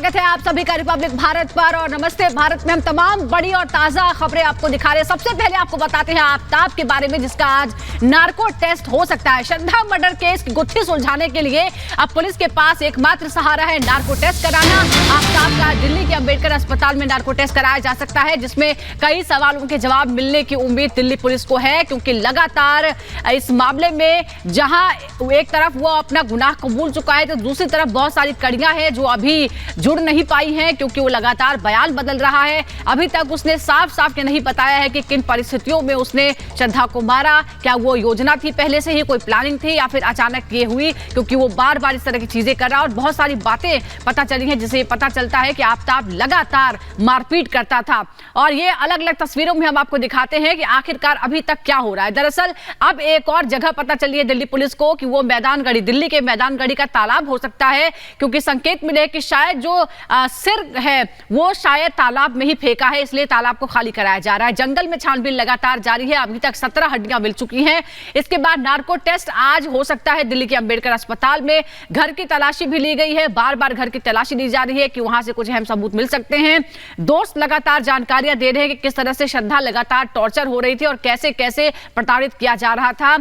स्वागत है आप सभी का रिपब्लिक भारत पर। और नमस्ते भारत में हम तमाम बड़ी और ताजा खबरें आपको दिखा रहे हैं। सबसे पहले आपको बताते हैं आफ्ताब के बारे में, जिसका आज नार्को टेस्ट हो सकता है। श्रद्धा मर्डर केस की गुत्थी सुलझाने के लिए अब पुलिस के पास एकमात्र सहारा है नार्को टेस्ट कराना। आफ्ताब का दिल्ली के अंबेडकर अस्पताल में नार्को टेस्ट कराया जा सकता है, जिसमें कई सवालों के जवाब मिलने की उम्मीद दिल्ली पुलिस को है, क्योंकि लगातार इस मामले में जहां एक तरफ वो अपना गुनाह कबूल चुका है, तो दूसरी तरफ बहुत सारी कड़ियां हैं जो अभी जुड़ नहीं पाई हैं, क्योंकि वो लगातार बयान बदल रहा है। अभी तक उसने साफ साफ ये नहीं बताया है कि किन परिस्थितियों में उसने श्रद्धा को मारा। क्या वो योजना थी, पहले से ही कोई प्लानिंग थी, या फिर अचानक ये हुई, क्योंकि वो बार बार इस तरह की चीजें कर रहा है। और बहुत सारी बातें पता चली हैं जिससे पता चलता है कि आफ्ताब लगातार मारपीट करता था। और ये अलग अलग तस्वीरों में हम आपको दिखाते हैं कि आखिरकार अभी तक क्या हो रहा है। दरअसल अब एक और जगह पता चली है दिल्ली पुलिस को कि वो मैदानगढ़ी, दिल्ली के मैदानगढ़ी का तालाब हो सकता है, क्योंकि संकेत मिले कि शायद जो सिर है वो शायद तालाब में ही फेंका है, इसलिए तालाब को खाली कराया जा रहा है। जंगल में छानबीन लगातार जारी है। अभी तक 17 हड्डियां मिल चुकी हैं। इसके बाद नार्को टेस्ट आज हो सकता है दिल्ली के अंबेडकर अस्पताल में। घर की तलाशी भी ली गई है, बार बार घर की तलाशी ली जा रही है कि वहां से कुछ अहम सबूत मिल सकते हैं। दोस्त लगातार जानकारियां दे रहे हैं कि किस तरह से श्रद्धा लगातार टॉर्चर हो रही थी और कैसे कैसे प्रताड़ित किया जा रहा था।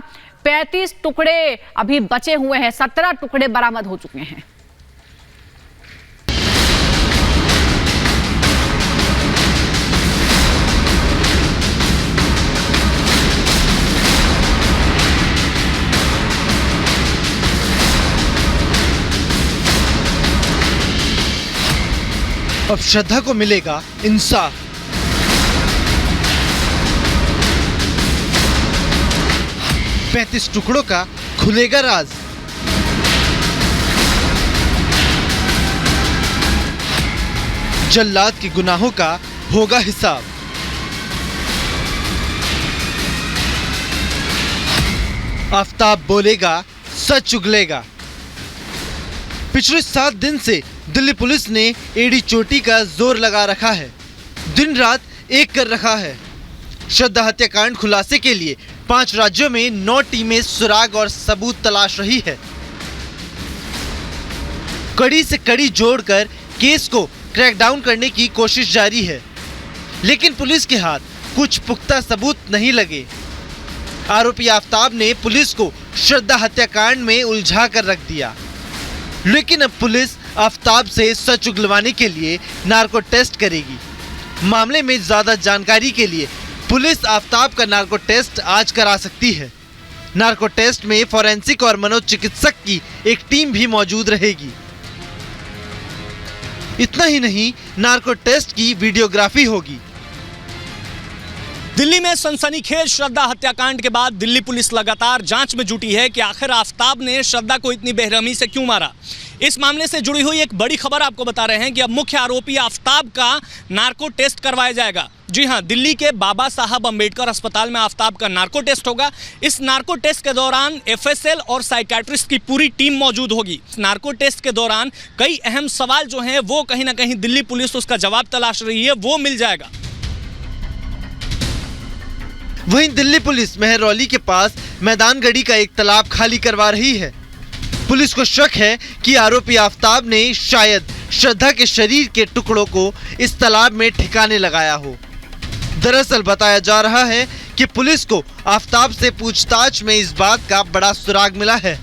35 टुकड़े अभी बचे हुए हैं, 17 टुकड़े बरामद हो चुके हैं। अब श्रद्धा को मिलेगा इंसाफ। पैंतीस टुकड़ों का खुलेगा राज। जल्लाद के गुनाहों का होगा हिसाब। आफ्ताब बोलेगा, सच उगलेगा। पिछले 7 दिन से दिल्ली पुलिस ने एड़ी चोटी का जोर लगा रखा है, दिन रात एक कर रखा है। श्रद्धा हत्याकांड खुलासे के लिए 5 राज्यों में 9 टीमें सुराग और सबूत तलाश रही है। कड़ी से कड़ी जोड़कर केस को क्रैकडाउन करने की कोशिश जारी है, लेकिन पुलिस के हाथ कुछ पुख्ता सबूत नहीं लगे। आरोपी आफ्ताब ने पुलिस को श्रद्धा हत्याकांड में उलझा कर रख दिया, लेकिन अब पुलिस आफ्ताब से सच उगलवाने के लिए नार्को टेस्ट करेगी। मामले में ज्यादा जानकारी के लिए पुलिस आफ्ताब का नार्को टेस्ट आज करा सकती है। नार्को टेस्ट में फॉरेंसिक और मनोचिकित्सक की एक टीम भी मौजूद रहेगी। इतना ही नहीं, नार्को टेस्ट की वीडियोग्राफी होगी। दिल्ली में सनसनीखेज श्रद्धा हत्याकांड के बाद दिल्ली पुलिस लगातार जांच में जुटी है कि आखिर आफ्ताब ने श्रद्धा को इतनी बेरहमी से क्यों मारा। इस मामले से जुड़ी हुई एक बड़ी खबर आपको बता रहे हैं कि अब मुख्य आरोपी आफ्ताब का नार्को टेस्ट करवाया जाएगा। जी हां, दिल्ली के बाबा साहब अंबेडकर अस्पताल में आफ्ताब का नार्को टेस्ट होगा। इस नार्को टेस्ट के दौरान एफएसएल और साइकियाट्रिस्ट की पूरी टीम मौजूद होगी। नार्को टेस्ट के दौरान कई अहम सवाल जो हैं वो कहीं ना कहीं दिल्ली पुलिस उसका जवाब तलाश रही है, वो मिल जाएगा। वहीं दिल्ली पुलिस मेहरौली के पास मैदानगढ़ी का एक तालाब खाली करवा रही है। पुलिस को शक है कि आरोपी आफ्ताब ने शायद श्रद्धा के शरीर के टुकड़ों को इस तालाब में ठिकाने लगाया हो। दरअसल बताया जा रहा है कि पुलिस को आफ्ताब से पूछताछ में इस बात का बड़ा सुराग मिला है।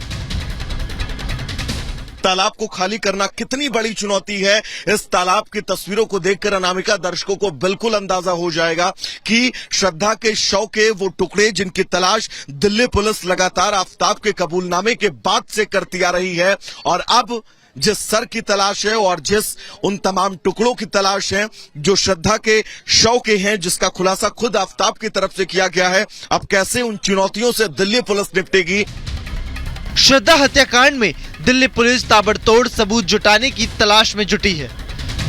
तालाब को खाली करना कितनी बड़ी चुनौती है, इस तालाब की तस्वीरों को देखकर अनामिका दर्शकों को बिल्कुल अंदाजा हो जाएगा कि श्रद्धा के शव के वो टुकड़े जिनकी तलाश दिल्ली पुलिस लगातार आफ्ताब के कबूलनामे के बाद से करती आ रही है, और अब जिस सर की तलाश है और जिस उन तमाम टुकड़ों की तलाश है जो श्रद्धा के शव के हैं, जिसका खुलासा खुद आफ्ताब की तरफ से किया गया है, अब कैसे उन चुनौतियों से दिल्ली पुलिस निपटेगी। श्रद्धा हत्याकांड में दिल्ली पुलिस ताबड़तोड़ सबूत जुटाने की तलाश में जुटी है।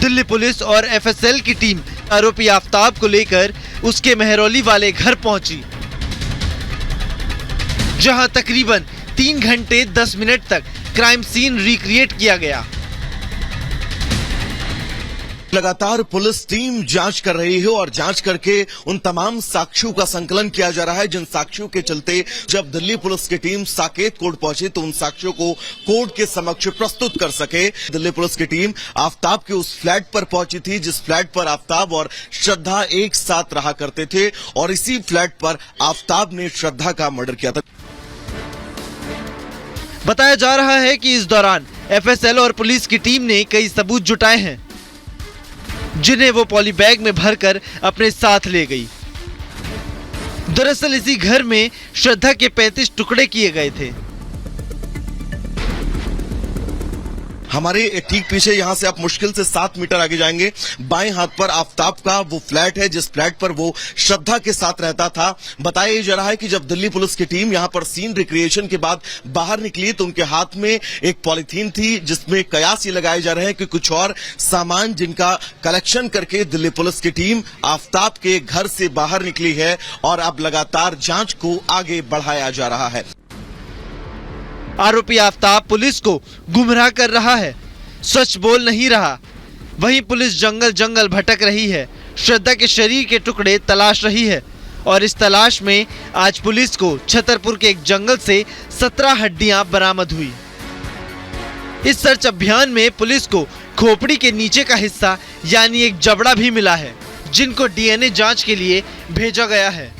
दिल्ली पुलिस और एफएसएल की टीम आरोपी आफ्ताब को लेकर उसके मेहरौली वाले घर पहुंची, जहां तकरीबन 3 घंटे 10 मिनट तक क्राइम सीन रिक्रिएट किया गया। लगातार पुलिस टीम जांच कर रही है और जांच करके उन तमाम साक्ष्यों का संकलन किया जा रहा है जिन साक्ष्यों के चलते जब दिल्ली पुलिस की टीम साकेत कोर्ट पहुंची तो उन साक्ष्यों को कोर्ट के समक्ष प्रस्तुत कर सके। दिल्ली पुलिस की टीम आफ्ताब के उस फ्लैट पर पहुंची थी जिस फ्लैट पर आफ्ताब और श्रद्धा एक साथ रहा करते थे और इसी फ्लैट पर आफ्ताब ने श्रद्धा का मर्डर किया था। बताया जा रहा है कि इस दौरान एफएसएल और पुलिस की टीम ने कई सबूत जुटाए हैं जिन्हें वो पॉली बैग में भरकर अपने साथ ले गई। दरअसल इसी घर में श्रद्धा के 35 टुकड़े किए गए थे। हमारे ठीक पीछे यहां से आप मुश्किल से 7 मीटर आगे जाएंगे, बाएं हाथ पर आफ्ताब का वो फ्लैट है जिस फ्लैट पर वो श्रद्धा के साथ रहता था। बताया जा रहा है कि जब दिल्ली पुलिस की टीम यहां पर सीन रिक्रिएशन के बाद बाहर निकली तो उनके हाथ में एक पॉलीथीन थी जिसमें कयास ये लगाए जा रहे हैं कि कुछ और सामान जिनका कलेक्शन करके दिल्ली पुलिस की टीम आफ्ताब के घर से बाहर निकली है और अब लगातार जांच को आगे बढ़ाया जा रहा है। आरोपी आफ्ताब पुलिस को गुमराह कर रहा है, सच बोल नहीं रहा। वहीं पुलिस जंगल जंगल भटक रही है, श्रद्धा के शरीर के टुकड़े तलाश रही है और इस तलाश में आज पुलिस को छतरपुर के एक जंगल से 17 हड्डियां बरामद हुई। इस सर्च अभियान में पुलिस को खोपड़ी के नीचे का हिस्सा यानी एक जबड़ा भी मिला है जिनको डीएनए जांच के लिए भेजा गया है।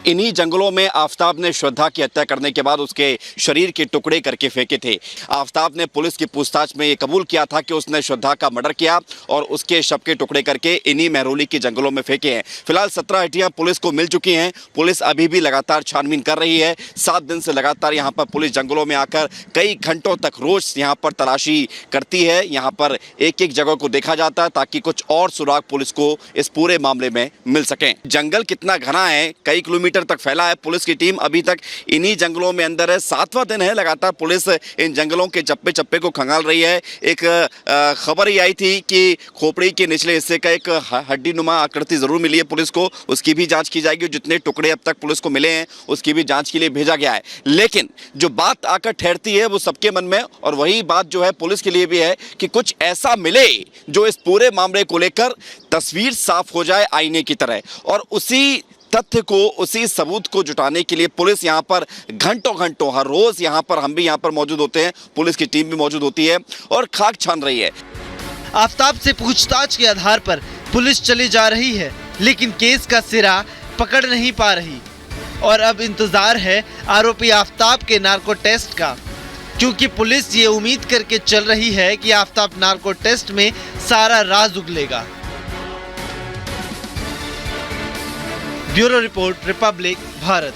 इन्हीं जंगलों में आफ्ताब ने श्रद्धा की हत्या करने के बाद उसके शरीर के टुकड़े करके फेंके थे। आफ्ताब ने पुलिस की पूछताछ में ये कबूल किया था कि उसने श्रद्धा का मर्डर किया और उसके शव के टुकड़े करके इन्हीं महरौली के जंगलों में फेंके हैं। फिलहाल 17 हड्डियां पुलिस को मिल चुकी हैं। पुलिस अभी भी लगातार छानबीन कर रही है। 7 दिन से लगातार यहाँ पर पुलिस जंगलों में आकर कई घंटों तक रोज यहाँ पर तलाशी करती है। यहाँ पर एक एक जगह को देखा जाता है ताकि कुछ और सुराग पुलिस को इस पूरे मामले में मिल सकें। जंगल कितना घना है, कई किलोमीटर तक फैला है। पुलिस की टीम अभी तक इन्हीं जंगलों में अंदर है। 7वां दिन है, लगातार पुलिस इन जंगलों के चप्पे चप्पे को खंगाल रही है। एक खबर ही आई थी कि खोपड़ी के निचले हिस्से का एक हड्डी नुमा आकृति जरूर मिली है पुलिस को, उसकी भी जांच की जाएगी। जितने टुकड़े अब तक पुलिस को मिले हैं उसकी भी जांच के लिए भेजा गया है। लेकिन जो बात आकर ठहरती है वो सबके मन में, और वही बात जो है पुलिस के लिए भी है कि कुछ ऐसा मिले जो इस पूरे मामले को लेकर तस्वीर साफ हो जाए आईने की तरह। और उसी तथ्य को, उसी सबूत को जुटाने के लिए पुलिस यहाँ पर घंटों हर रोज यहाँ पर, हम भी यहाँ पर मौजूद होते हैं, पुलिस की टीम भी मौजूद होती है और खाक छान रही है। आफ्ताब से पूछताछ के आधार पर पुलिस चली जा रही है लेकिन केस का सिरा पकड़ नहीं पा रही और अब इंतजार है आरोपी आफ्ताब के नार्को टेस्ट का, क्योंकि पुलिस ये उम्मीद करके चल रही है कि आफ्ताब नार्को टेस्ट में सारा राज उगलेगा। Bureau report, Republic Bharat.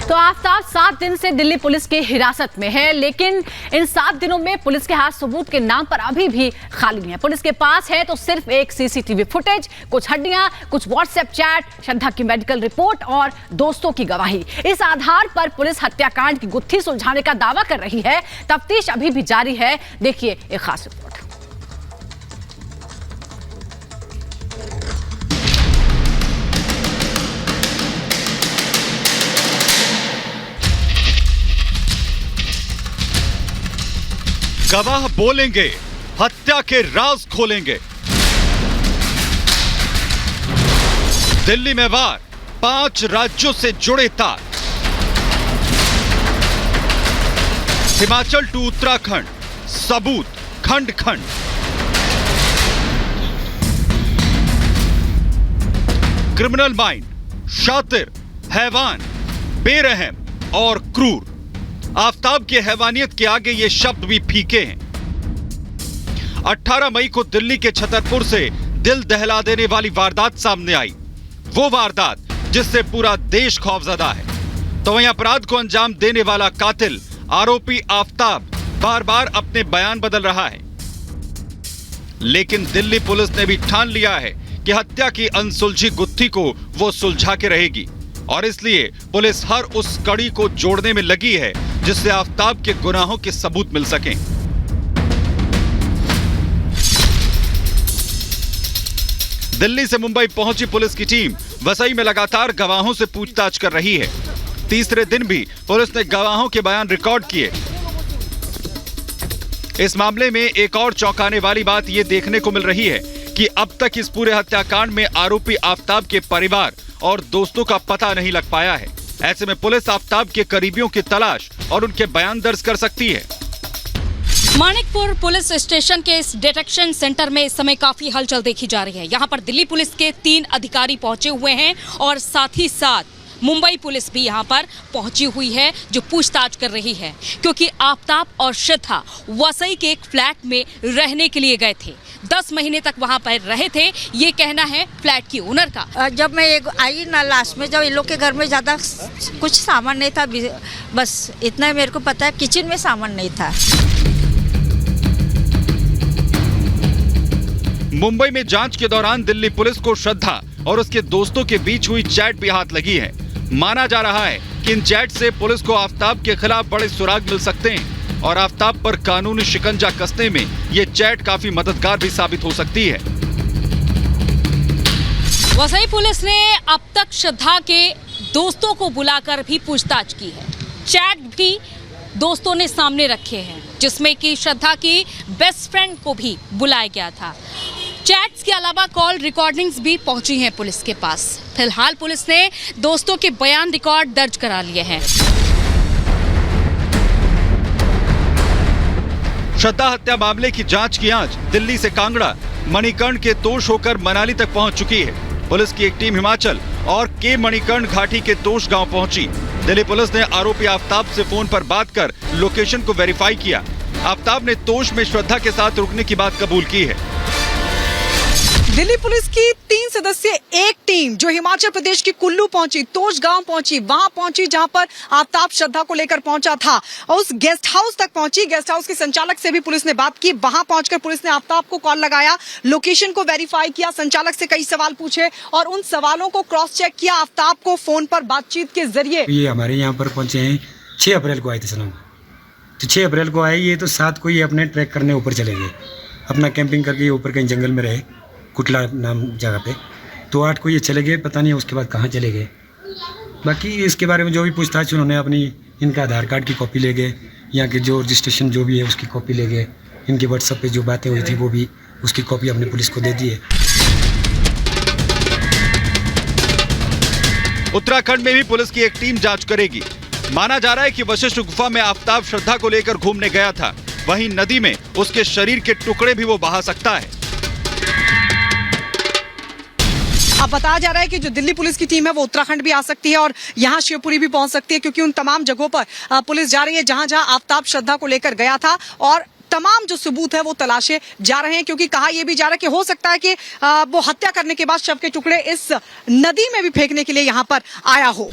तो आफ्ताब 7 दिन से दिल्ली पुलिस की हिरासत में है, लेकिन इन 7 दिनों में पुलिस के हाथ सबूत के नाम पर अभी भी खाली है। पुलिस के पास है तो सिर्फ एक सीसीटीवी फुटेज, कुछ हड्डियां, कुछ व्हाट्सएप चैट, श्रद्धा की मेडिकल रिपोर्ट और दोस्तों की गवाही। इस आधार पर पुलिस हत्याकांड की गुत्थी सुलझाने का दावा कर रही है। तफ्तीश अभी भी जारी है। देखिए एक खास रिपोर्ट। गवाह बोलेंगे, हत्या के राज खोलेंगे। दिल्ली में वार, 5 राज्यों से जुड़े तार। हिमाचल टू उत्तराखंड, सबूत खंड खंड। क्रिमिनल माइंड, शातिर, हैवान, बेरहम और क्रूर। आफ्ताब की हैवानियत के आगे ये शब्द भी फीके हैं। 18 मई को दिल्ली के छतरपुर से दिल दहला देने वाली वारदात सामने आई, वो वारदात जिससे पूरा देश खौफजदा है। तो वहीं अपराध को अंजाम देने वाला कातिल आरोपी आफ्ताब बार बार अपने बयान बदल रहा है, लेकिन दिल्ली पुलिस ने भी ठान लिया है कि हत्या की अनसुलझी गुत्थी को वो सुलझा के रहेगी और इसलिए पुलिस हर उस कड़ी को जोड़ने में लगी है जिससे आफ्ताब के गुनाहों के सबूत मिल सकें। दिल्ली से मुंबई पहुंची पुलिस की टीम वसई में लगातार गवाहों से पूछताछ कर रही है। तीसरे दिन भी पुलिस ने गवाहों के बयान रिकॉर्ड किए। इस मामले में एक और चौंकाने वाली बात ये देखने को मिल रही है कि अब तक इस पूरे हत्याकांड में आरोपी आफताब के परिवार और दोस्तों का पता नहीं लग पाया है। ऐसे में पुलिस आफताब के करीबियों की तलाश और उनके बयान दर्ज कर सकती है। मानिकपुर पुलिस स्टेशन के इस डिटेक्शन सेंटर में इस समय काफी हलचल देखी जा रही है। यहाँ पर दिल्ली पुलिस के 3 अधिकारी पहुंचे हुए हैं और साथ ही साथ मुंबई पुलिस भी यहाँ पर पहुंची हुई है जो पूछताछ कर रही है, क्योंकि आफताब और श्रद्धा वसई के एक फ्लैट में रहने के लिए गए थे। 10 महीने तक वहाँ पर रहे थे, ये कहना है फ्लैट की ओनर का। जब मैं आई ना लास्ट में, जब इन लोग के घर में ज़्यादा कुछ सामान नहीं था, बस इतना मेरे को पता है, किचन में सामान नहीं था। मुंबई में जांच के दौरान दिल्ली पुलिस को श्रद्धा और उसके दोस्तों के बीच हुई चैट भी हाथ लगी है। माना जा रहा है कि इन चैट से पुलिस को आफताब के खिलाफ बड़े सुराग मिल सकते हैं और आफताब पर कानूनी शिकंजा कसने में ये चैट काफी मददगार भी साबित हो सकती है। वसई पुलिस ने अब तक श्रद्धा के दोस्तों को बुलाकर भी पूछताछ की है। चैट भी दोस्तों ने सामने रखे हैं, जिसमें कि श्रद्धा की बेस्ट फ्रेंड को भी बुलाया गया था। चैट्स के अलावा कॉल रिकॉर्डिंग्स भी पहुंची हैं पुलिस के पास। फिलहाल पुलिस ने दोस्तों के बयान रिकॉर्ड दर्ज करा लिए हैं। श्रद्धा हत्या मामले की जांच की आंच दिल्ली से कांगड़ा, मणिकर्ण के तोश होकर मनाली तक पहुंच चुकी है। पुलिस की एक टीम हिमाचल और के मणिकर्ण घाटी के तोश गांव पहुंची। दिल्ली पुलिस ने आरोपी आफताब से फोन पर बात कर लोकेशन को वेरीफाई किया। आफताब ने तोश में श्रद्धा के साथ रुकने की बात कबूल की है। दिल्ली पुलिस की 3 सदस्यीय एक टीम जो हिमाचल प्रदेश की कुल्लू पहुंची, तोश गांव पहुंची, वहां पहुंची जहां पर आफताब श्रद्धा को लेकर पहुंचा था, और उस गेस्ट हाउस तक पहुंची। गेस्ट हाउस के संचालक से भी पुलिस ने बात की। वहां पहुंचकर पुलिस ने आफताब को कॉल लगाया, लोकेशन को वेरीफाई किया, संचालक से कई सवाल पूछे और उन सवालों को क्रॉस चेक किया आफताब को फोन पर बातचीत के जरिए। ये हमारे यहाँ पर पहुंचे हैं 6 अप्रैल को आए थे सनम, तो 6 अप्रैल को आए ये, तो 7 को ये अपने ट्रैक करने ऊपर चले गए, अपना कैंपिंग करके ऊपर कहीं जंगल में रहे, कुटला नाम जगह पे। तो 8 को ये चले गए, पता नहीं उसके बाद कहाँ चले गए। बाकी इसके बारे में जो भी पूछताछ उन्होंने अपनी, इनका आधार कार्ड की कॉपी ले गए, यहाँ के जो रजिस्ट्रेशन जो भी है उसकी कॉपी ले गए, इनके व्हाट्सएप पे जो बातें हुई थी वो भी, उसकी कॉपी अपने पुलिस को दे दी है। उत्तराखंड में भी पुलिस की एक टीम जांच करेगी। माना जा रहा है कि वशिष्ठ गुफा में आफताब श्रद्धा को लेकर घूमने गया था, वहीं नदी में उसके शरीर के टुकड़े भी वो बहा सकता है। अब बताया जा रहा है कि जो दिल्ली पुलिस की टीम है वो उत्तराखंड भी आ सकती है और यहाँ शिवपुरी भी पहुंच सकती है, क्योंकि उन तमाम जगहों पर पुलिस जा रही है जहां जहां आफताब श्रद्धा को लेकर गया था, और तमाम जो सबूत है वो तलाशे जा रहे हैं। क्योंकि कहा यह भी जा रहा है कि हो सकता है कि वो हत्या करने के बाद शव के टुकड़े इस नदी में भी फेंकने के लिए यहाँ पर आया हो।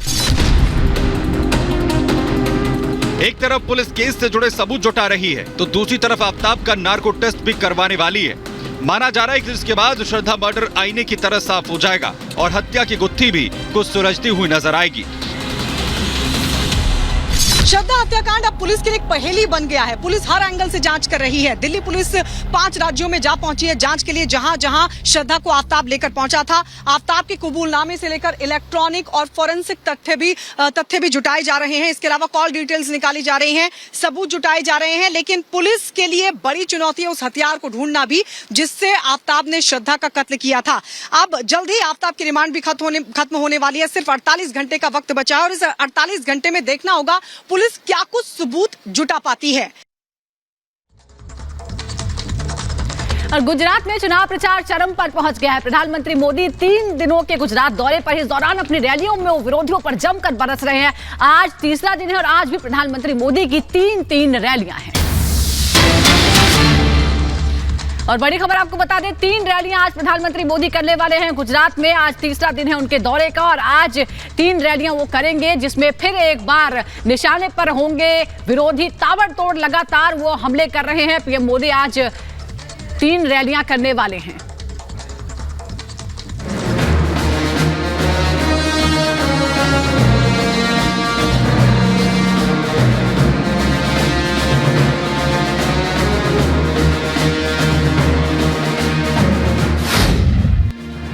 एक तरफ पुलिस केस से जुड़े सबूत जुटा रही है, तो दूसरी तरफ आफताब का नार्को टेस्ट भी करवाने वाली है। माना जा रहा है कि इसके बाद श्रद्धा मर्डर आईने की तरह साफ हो जाएगा और हत्या की गुत्थी भी कुछ सुलझती हुई नजर आएगी। श्रद्धा हत्याकांड अब पुलिस के लिए एक पहेली बन गया है। पुलिस हर एंगल से जांच कर रही है। दिल्ली पुलिस 5 राज्यों में जा पहुंची है जांच के लिए, जहां जहां श्रद्धा को आफताब लेकर पहुंचा था। आफताब के कबूलनामे से लेकर इलेक्ट्रॉनिक और फोरेंसिक तथ्य भी जुटाए जा रहे हैं। इसके अलावा कॉल डिटेल्स निकाली जा रही हैं, सबूत जुटाए जा रहे हैं। लेकिन पुलिस के लिए बड़ी चुनौती है उस हथियार को ढूंढना भी जिससे आफताब ने श्रद्धा का कत्ल किया था। अब जल्द ही आफताब की रिमांड भी खत्म होने वाली है। सिर्फ 48 घंटे का वक्त बचा है और इस 48 घंटे में देखना होगा पुलिस क्या कुछ सबूत जुटा पाती है। और गुजरात में चुनाव प्रचार चरम पर पहुंच गया है। प्रधानमंत्री मोदी 3 दिनों के गुजरात दौरे पर, इस दौरान अपनी रैलियों में वो विरोधियों पर जमकर बरस रहे हैं। आज तीसरा दिन है और आज भी प्रधानमंत्री मोदी की 3 रैलियां हैं। और बड़ी खबर आपको बता दें, 3 रैलियां आज प्रधानमंत्री मोदी करने वाले हैं गुजरात में। आज तीसरा दिन है उनके दौरे का और आज 3 रैलियां वो करेंगे, जिसमें फिर एक बार निशाने पर होंगे विरोधी। ताबड़तोड़ लगातार वो हमले कर रहे हैं। पीएम मोदी आज 3 रैलियां करने वाले हैं।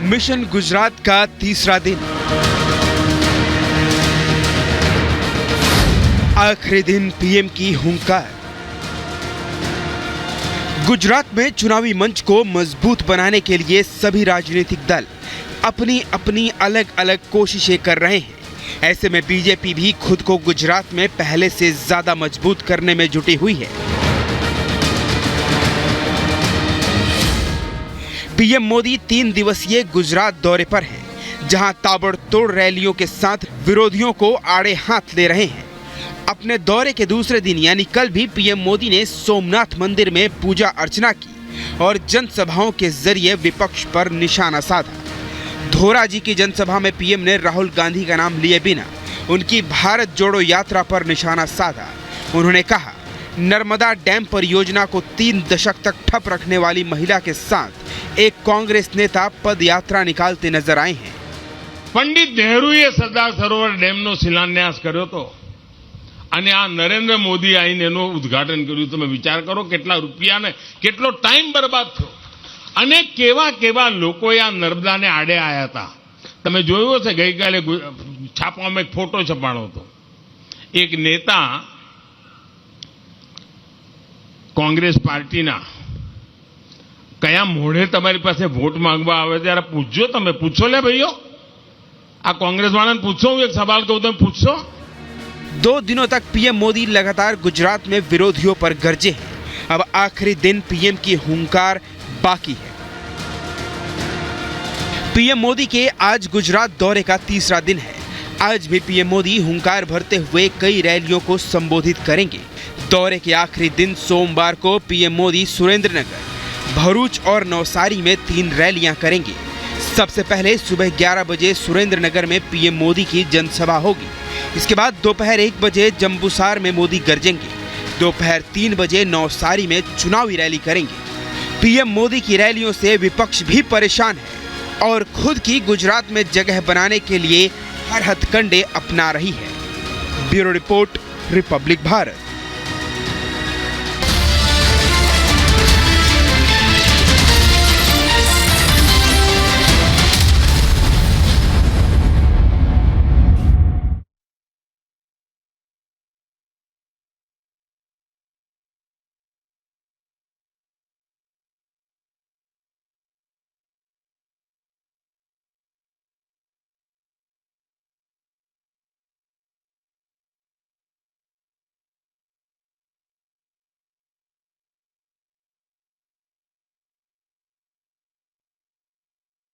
मिशन गुजरात का तीसरा दिन, आखिरी दिन पीएम की हुंकार। गुजरात में चुनावी मंच को मजबूत बनाने के लिए सभी राजनीतिक दल अपनी अपनी अलग अलग कोशिशें कर रहे हैं। ऐसे में बीजेपी भी खुद को गुजरात में पहले से ज्यादा मजबूत करने में जुटी हुई है। पीएम मोदी 3 दिवसीय गुजरात दौरे पर हैं, जहां ताबड़तोड़ रैलियों के साथ विरोधियों को आड़े हाथ ले रहे हैं। अपने दौरे के दूसरे दिन यानी कल भी पीएम मोदी ने सोमनाथ मंदिर में पूजा अर्चना की और जनसभाओं के जरिए विपक्ष पर निशाना साधा। धोरा जी की जनसभा में पीएम ने राहुल गांधी का नाम लिए बिना उनकी भारत जोड़ो यात्रा पर निशाना साधा। उन्होंने कहा, नर्मदा डैम परियोजना को 3 दशक तक ठप रखने वाली महिला के साथ एक कांग्रेस नेता पद यात्रा निकालते नजर आए हैं। पंडित नेहरूए सरदार सरोवर ડેમનો શિલાન્યાસ કર્યો હતો અને આ નરેન્દ્ર મોદી આવીને એનું ઉદ્ઘાટન કર્યું। તમે વિચાર કરો કેટલા રૂપિયા ને કેટલો ટાઈમ બરબાદ થયો અને કેવા કેવા લોકોએ આ નર્મદાને આડે આવ્યા હતા। તમે જોયું હશે ગઈકાલે છાપામાં એક ફોટો છપાણો હતો। એક નેતા કોંગ્રેસ પાર્ટીના કયા મોઢે તમારી પાસે વોટ માંગવા આવે ત્યારે પૂછજો, તમે પૂછો લે ભાઈઓ, આ કોંગ્રેસ વાળાને પૂછો। હું એક સવાલ કહું, તમે પૂછશો। 2 दिनों तक पीएम मोदी लगातार गुजरात में विरोधियों पर गरजे हैं। अब आखिरी दिन पीएम की हुंकार बाकी है। पीएम मोदी के आज गुजरात दौरे का तीसरा दिन है। आज भी पीएम मोदी हुंकार भरते हुए कई रैलियों को संबोधित करेंगे। दौरे के आखिरी दिन सोमवार को पीएम मोदी सुरेंद्रनगर, भरूच और नवसारी में 3 रैलियां करेंगे। सबसे पहले सुबह 11 बजे सुरेंद्रनगर में पीएम मोदी की जनसभा होगी। इसके बाद दोपहर 1 बजे जंबूसार में मोदी गरजेंगे। दोपहर 3 बजे नवसारी में चुनावी रैली करेंगे। पीएम मोदी की रैलियों से विपक्ष भी परेशान है और खुद की गुजरात में जगह बनाने के लिए हर हथकंडे अपना रही है। Bureau report, Republic Bharat.